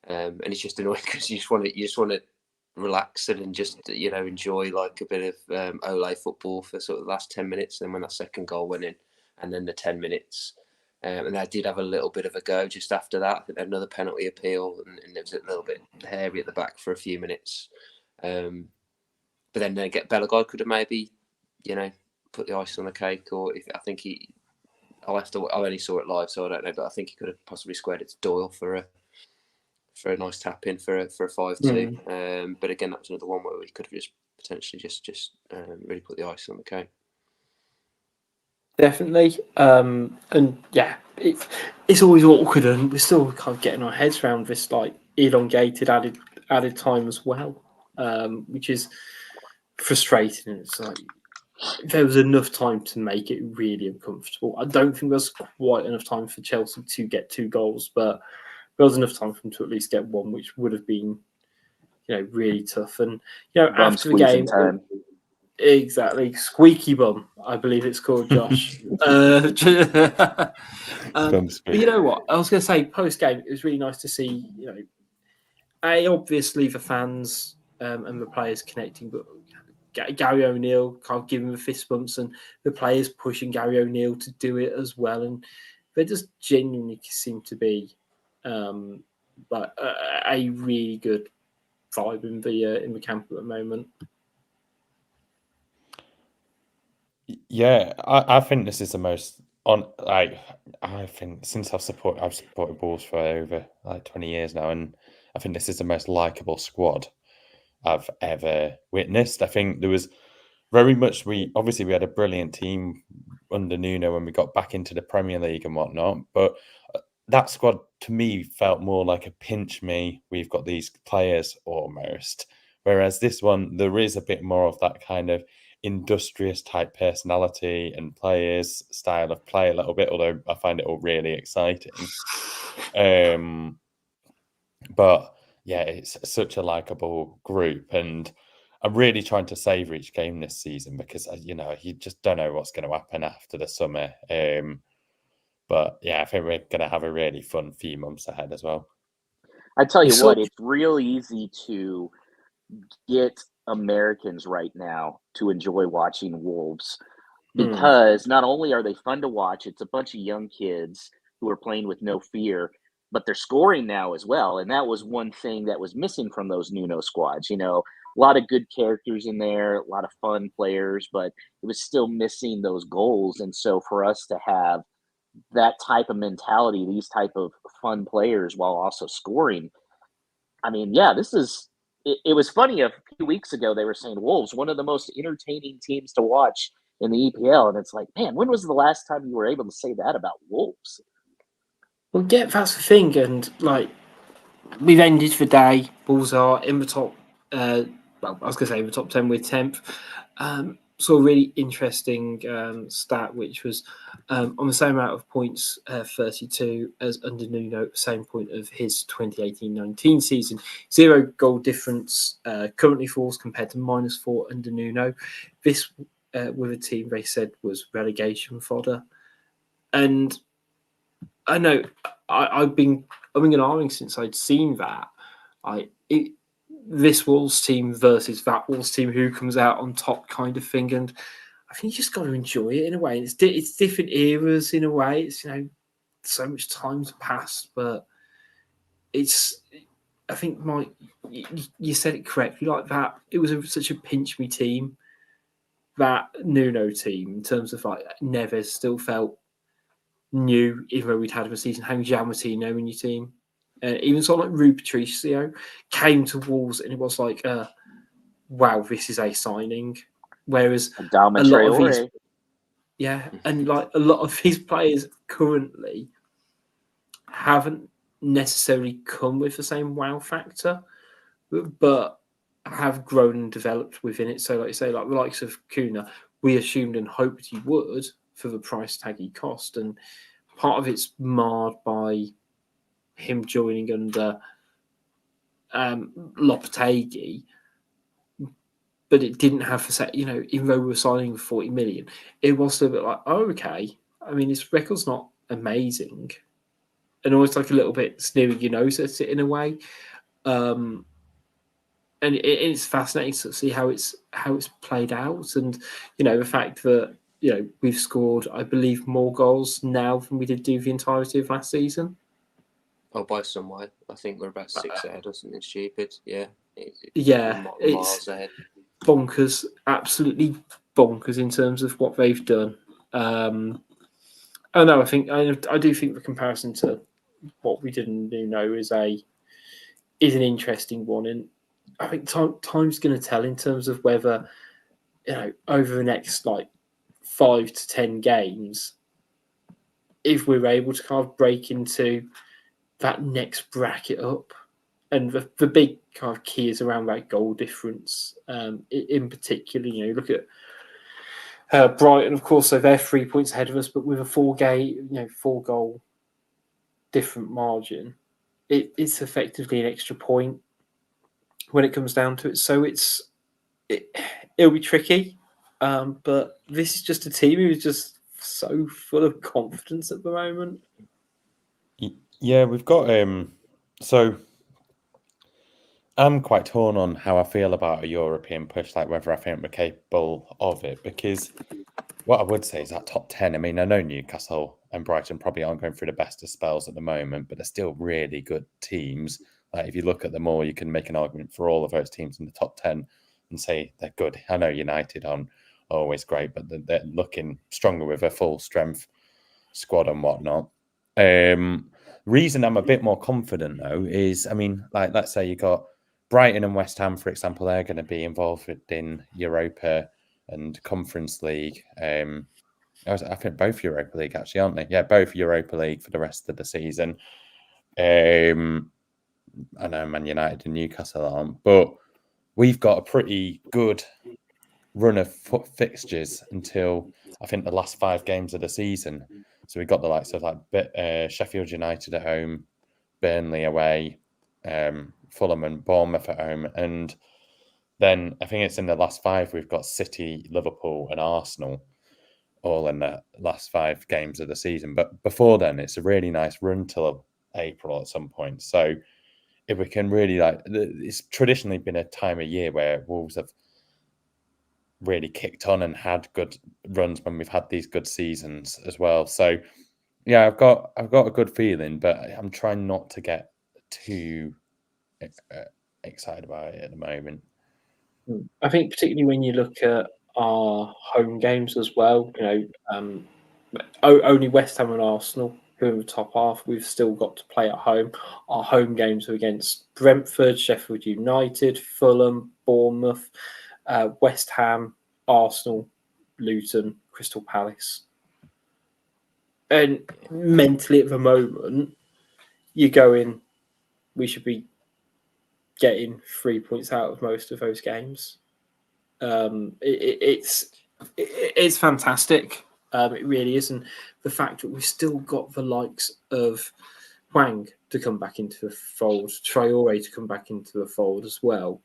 and it's just annoying because you just want to relax and just enjoy like a bit of Ole football for sort of the last 10 minutes. And then when that second goal went in, and then the 10 minutes, and they did have a little bit of a go just after that. I think they had another penalty appeal, and it was a little bit hairy at the back for a few minutes. But then Bellegarde could have maybe, put the ice on the cake, or I only saw it live, so I don't know, but I think he could have possibly squared it to Doyle for a nice tap in for a 5-2. But again, that was another one where we could have just potentially just really put the ice on the cake. Definitely. And yeah, it's always awkward, and we're still kind of getting our heads around this like elongated added time as well, which is frustrating. It's like there was enough time to make it really uncomfortable. I don't think there's quite enough time for Chelsea to get 2 goals, but there was enough time for them to at least get 1, which would have been, really tough. And after the game, time. Exactly, squeaky bum, I believe it's called, Josh. But you know what? I was going to say post game, it was really nice to see. Obviously the fans and the players connecting, but Gary O'Neill kind of giving the fist bumps, and the players pushing Gary O'Neill to do it as well, and there just genuinely seem to be like a really good vibe in the camp at the moment. Yeah, I think this is the most I think since I've supported Wolves for over 20 years now, and I think this is the most likable squad I've ever witnessed. I think there was very much we had a brilliant team under Nuno when we got back into the Premier League and whatnot, but that squad to me felt more like a pinch me, we've got these players almost. Whereas this one, there is a bit more of that kind of industrious type personality and players style of play a little bit, although I find it all really exciting. But yeah, it's such a likable group, and I'm really trying to savour each game this season because you just don't know what's going to happen after the summer. But yeah, I think we're going to have a really fun few months ahead as well. I tell you what, it's real easy to get Americans right now to enjoy watching Wolves because not only are they fun to watch, it's a bunch of young kids who are playing with no fear, but they're scoring now as well. And that was one thing that was missing from those Nuno squads. A lot of good characters in there, a lot of fun players, but it was still missing those goals. And so for us to have that type of mentality, these type of fun players while also scoring, I mean, yeah, this is it was funny a few weeks ago they were saying Wolves, one of the most entertaining teams to watch in the EPL, and it's like, man, when was the last time you were able to say that about Wolves? Well, yeah, that's the thing, and like we've ended the day. Wolves are in the top. I was going to say in the top 10 with 10th. Saw a really interesting stat, which was on the same amount of points, 32 as under Nuno, same point of his 2018-19 season. 0 goal difference currently for Wolves compared to -4 under Nuno. This with a team they said was relegation fodder, and I know I've been umming and ahhing since I'd seen that. This Wolves team versus that Wolves team, who comes out on top kind of thing. And I think you just got to enjoy it in a way. It's different eras in a way. It's, so much time's passed, but I think Mike, you said it correctly like that. It was such a pinch me team, that Nuno team, in terms of like Neves still felt new, even though we'd had a season. Having Giammattino in your team. Even someone like Rui Patricio came to Wolves, and it was like, wow, this is a signing. Whereas Adama a lot of these, Traore. and like a lot of these players currently haven't necessarily come with the same wow factor, but have grown and developed within it. So, like you say, like the likes of Cunha, we assumed and hoped he would for the price tag he cost, and part of it's marred by him joining under Lopetegui, but it didn't have for set. Even though we were signing for 40 million, it was still a bit like, oh, okay. I mean, his record's not amazing, and almost like a little bit sneering your nose at it in a way. And it's fascinating to see how it's played out, and the fact that we've scored, I believe, more goals now than we did do the entirety of last season. Oh, by some way, I think we're about 6 ahead or something stupid. Yeah, It's ahead. Bonkers, absolutely bonkers in terms of what they've done. I do think the comparison to what we didn't know is an interesting one, and I think time's going to tell in terms of whether over the next 5 to 10 games, if we're able to kind of break into that next bracket up. And the big kind of key is around that goal difference. In particular, look at Brighton, of course, so they're 3 points ahead of us, but with a 4-goal different margin, it's effectively an extra point when it comes down to it. So it'll be tricky, but this is just a team who's just so full of confidence at the moment. Yeah, we've got so I'm quite torn on how I feel about a European push, like whether I think we're capable of it, because what I would say is that top 10, I mean, I know Newcastle and Brighton probably aren't going through the best of spells at the moment, but they're still really good teams. Like if you look at them all, you can make an argument for all of those teams in the top 10 and say they're good. I know United aren't always great, but they're looking stronger with a full strength squad and whatnot. Reason I'm a bit more confident though is, I mean, like let's say you got Brighton and West Ham, for example, they're going to be involved in Europa and Conference League. I think both Europa League actually, aren't they? Yeah, both Europa League for the rest of the season. I know Man United and Newcastle aren't, but we've got a pretty good run of fixtures until I think the last 5 games of the season. So we've got the likes of Sheffield United at home, Burnley away, Fulham and Bournemouth at home, and then I think it's in the last 5 we've got City, Liverpool, and Arsenal all in the last 5 games of the season. But before then, it's a really nice run till April at some point. So if we can really it's traditionally been a time of year where Wolves have really kicked on and had good runs when we've had these good seasons as well. So yeah, I've got a good feeling, but I'm trying not to get too excited about it at the moment. I think particularly when you look at our home games as well, only West Ham and Arsenal who are in the top half, we've still got to play at home. Our home games are against Brentford, Sheffield United, Fulham, Bournemouth, West Ham, Arsenal, Luton, Crystal Palace. And mentally at the moment, you're going, we should be getting 3 points out of most of those games. It's fantastic. It really is. And the fact that we've still got the likes of Wang to come back into the fold, Traore to come back into the fold as well,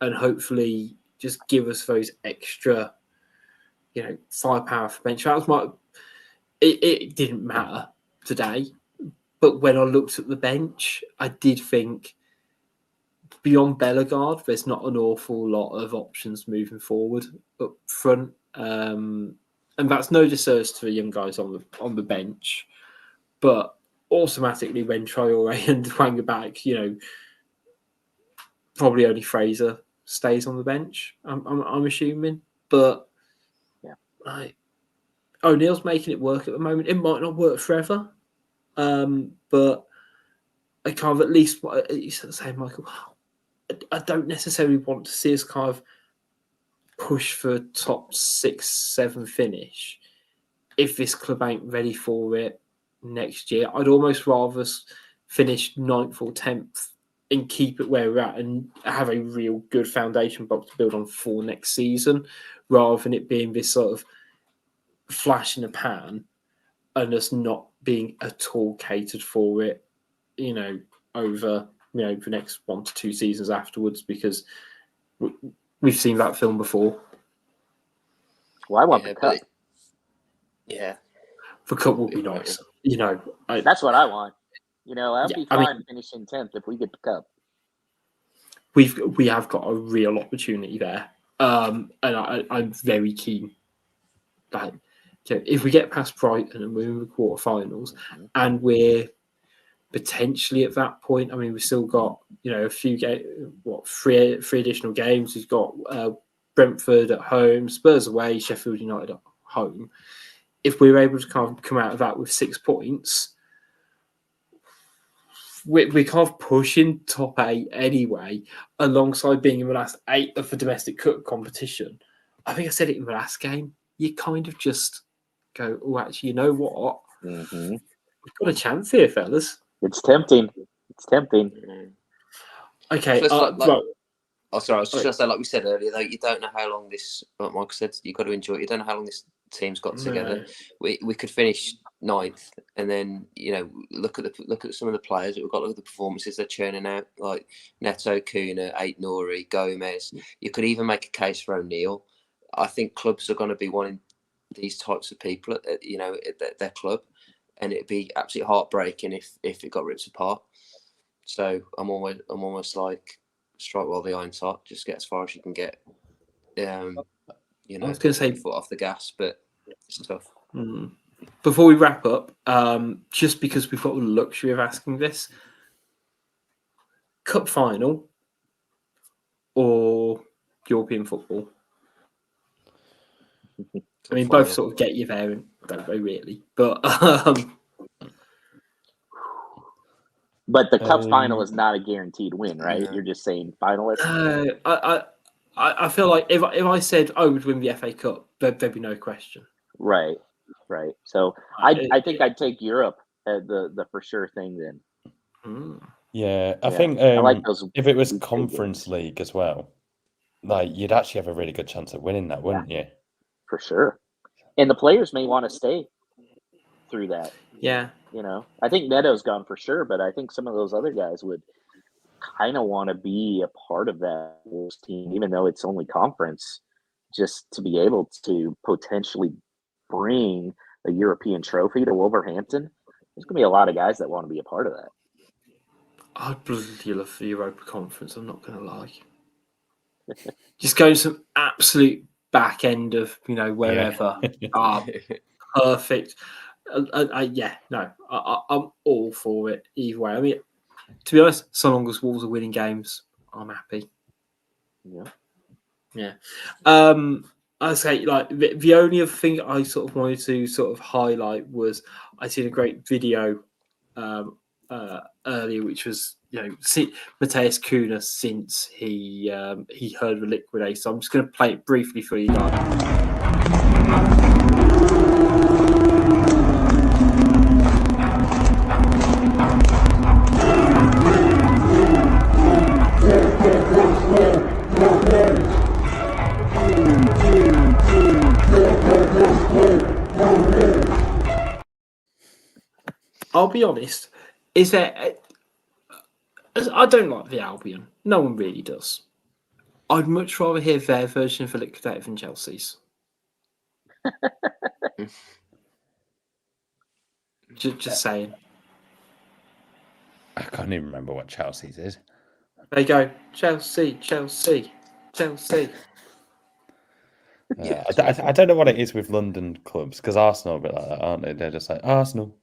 and hopefully just give us those extra, firepower for bench. That was it didn't matter today, but when I looked at the bench, I did think beyond Bellegarde, there's not an awful lot of options moving forward up front. And that's no disservice to the young guys on the bench, but automatically when Traore and Wang are back, probably only Fraser stays on the bench. I'm assuming, but yeah, O'Neill's making it work at the moment. It might not work forever, but I kind of at least you say, Michael, I don't necessarily want to see us kind of push for a top 6, 7 finish, if this club ain't ready for it next year, I'd almost rather finish 9th or 10th and keep it where we're at and have a real good foundation block to build on for next season, rather than it being this sort of flash in the pan and us not being at all catered for it, over the next 1 to 2 seasons afterwards, because we've seen that film before. Well, I want the cup. Yeah. The cup would be nice. That's what I want. I'd be fine finishing 10th if we get the cup. We have got a real opportunity there, and I'm very keen. Like, if we get past Brighton and we're in the quarterfinals, and we're potentially at that point, I mean, we've still got a few three additional games. We've got Brentford at home, Spurs away, Sheffield United at home. If we're able to kind of come out of that with 6 points, we're kind of pushing top 8 anyway, alongside being in the last 8 of the domestic cup competition. I think I said it in the last game. You kind of just go, oh, actually, you know what? Mm-hmm. We've got a chance here, fellas. It's tempting. Okay. I was just going to say, like we said earlier, though, you don't know how long this, like Mike said, you've got to enjoy it. You don't know how long this team's got together. We could finish 9th and then, look at some of the players that we've got, look at the performances they're churning out, like Neto, Cunha, Nori, Gomes. You could even make a case for O'Neill. I think clubs are going to be wanting these types of people at their club, and it'd be absolutely heartbreaking if it got ripped apart. So I'm almost like, strike while the iron's hot, just get as far as you can get. I was going to say foot off the gas, but it's tough. Before we wrap up, just because we've got the luxury of asking this, cup final or European football? I mean, both sort of get you there, don't they, really? But but the cup final is not a guaranteed win, right? Yeah. You're just saying finalist. I feel like if I said I would win the FA Cup, there'd be no question. Right. So I think I'd take Europe as the for sure thing then. Yeah, I think I like those. If it was Conference League as well, like you'd actually have a really good chance of winning that, wouldn't you? For sure. And the players may want to stay through that. Yeah. I think Neto's gone for sure, but I think some of those other guys would kind of want to be a part of that Wolves team, even though it's only conference, just to be able to potentially bring a European trophy to Wolverhampton. There's going to be a lot of guys that want to be a part of that. I'd bloody love the Europa Conference, I'm not going to lie. Just go some absolute back end of, wherever. Perfect. I'm all for it either way. I mean, to be honest, so long as Wolves are winning games, I'm happy. Yeah. I say, like, the only other thing I sort of wanted to sort of highlight was I seen a great video earlier, which was Mateus Cunha since he heard the liquidate. So I'm just going to play it briefly for you guys. I'll be honest. I don't like the Albion. No one really does. I'd much rather hear their version of the liquidator than Chelsea's. just saying. I can't even remember what Chelsea's is. They go Chelsea. Yeah, I don't know what it is with London clubs, because Arsenal are a bit like that, aren't they? They're just like Arsenal,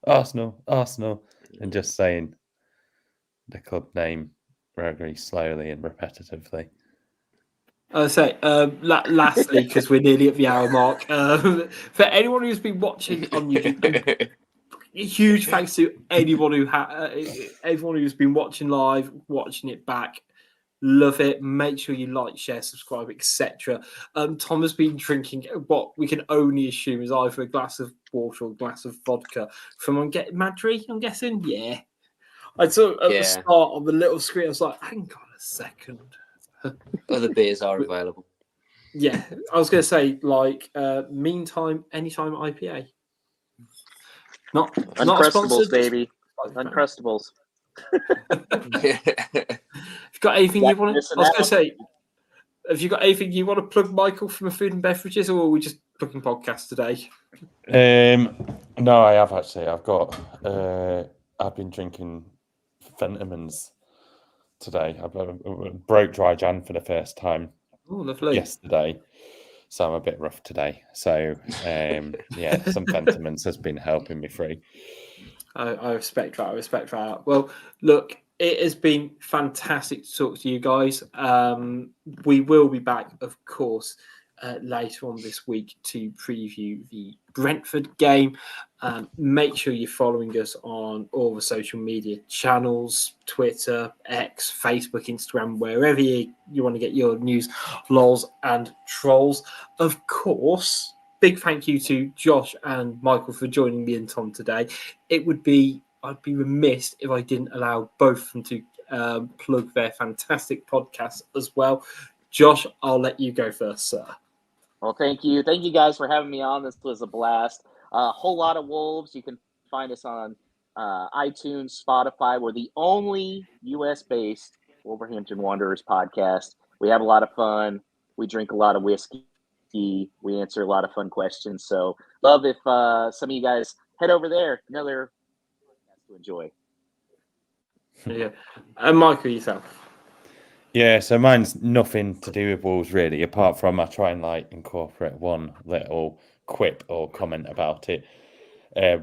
and just saying the club name very slowly and repetitively. I'll say, lastly, because we're nearly at the hour mark, for anyone who's been watching on YouTube, huge thanks to anyone everyone who's been watching live, watching it back. Love it. Make sure you like, share, subscribe, etc. Tom has been drinking what we can only assume is either a glass of water or a glass of vodka from Madry, I'm guessing. Yeah. I saw at the start on the little screen, I was like, hang on a second. Other beers are available. Yeah, I was going to say, like, Meantime, Anytime IPA. Not Uncrustables, sponsored, baby. Uncrustables. Have you got anything you want to? I was going to say, have you got anything you want to plug, Michael, from a food and beverages, or are we just plugging podcast today? No, I have actually. I've been drinking Fentimans today. I broke dry Jan for the first time. Oh, lovely. Yesterday, so I'm a bit rough today. So yeah, some Fentimans has been helping me through. I respect that. Well, look, it has been fantastic to talk to you guys. We will be back, of course, later on this week to preview the Brentford game. Make sure you're following us on all the social media channels, Twitter, X, Facebook, Instagram, wherever you want to get your news, lols and trolls. Of course, big thank you to Josh and Michael for joining me and Tom today. I'd be remiss if I didn't allow both of them to plug their fantastic podcast as well. Josh, I'll let you go first, sir. Well, thank you. Thank you guys for having me on. This was a blast. A whole lot of Wolves. You can find us on iTunes, Spotify. We're the only U.S.-based Wolverhampton Wanderers podcast. We have a lot of fun. We drink a lot of whiskey. We answer a lot of fun questions. So love if some of you guys head over there. Another podcast to enjoy. Yeah. And Michael, yourself. Yeah, so mine's nothing to do with Wolves really, apart from I try and like incorporate one little quip or comment about it.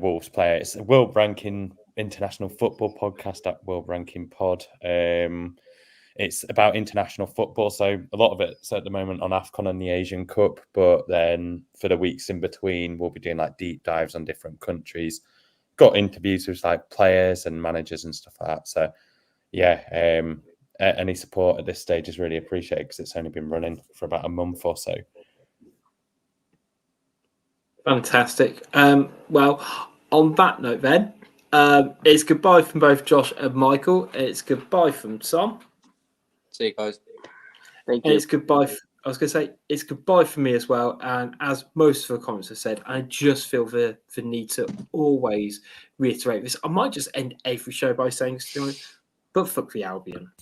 Wolves player. It's a world ranking international football podcast at World Ranking Pod. It's about international football, so a lot of it's at the moment on AFCON and the Asian Cup, but then for the weeks in between, we'll be doing like deep dives on different countries. Got interviews with like players and managers and stuff like that. So yeah, any support at this stage is really appreciated because it's only been running for about a month or so. Fantastic. Well, on that note then, it's goodbye from both Josh and Michael. It's goodbye from Tom. See you guys. Thank you. And it's goodbye. I was going to say it's goodbye for me as well. And as most of the comments have said, I just feel the need to always reiterate this. I might just end every show by saying, but fuck the Albion.